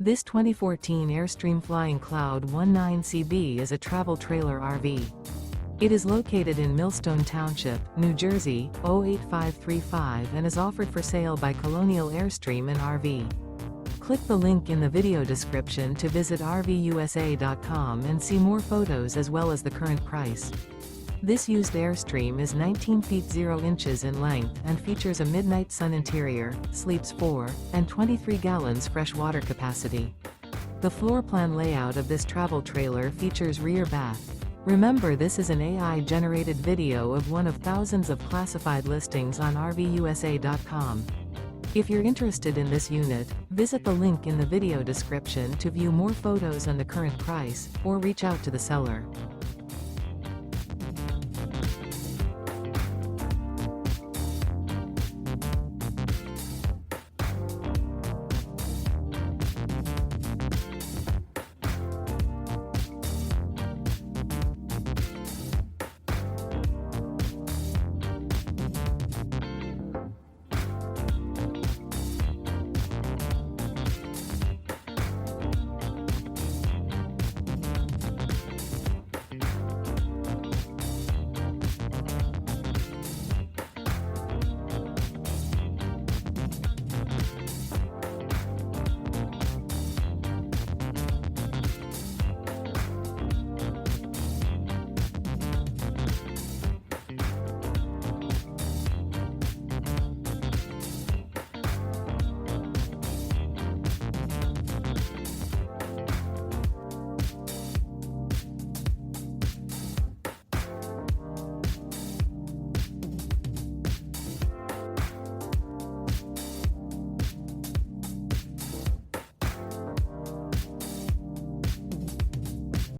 This 2014 Airstream Flying Cloud 19CB is a travel trailer RV. It is located in Millstone Township, New Jersey, 08535 and is offered for sale by Colonial Airstream RV. Click the link in the video description to visit RVUSA.com and see more photos as well as the current price. This used Airstream is 19 feet 0 inches in length and features a midnight sun interior, sleeps 4, and 23 gallons fresh water capacity. The floor plan layout of this travel trailer features rear bath. Remember, this is an AI-generated video of one of thousands of classified listings on RVUSA.com. If you're interested in this unit, visit the link in the video description to view more photos and the current price, or reach out to the seller.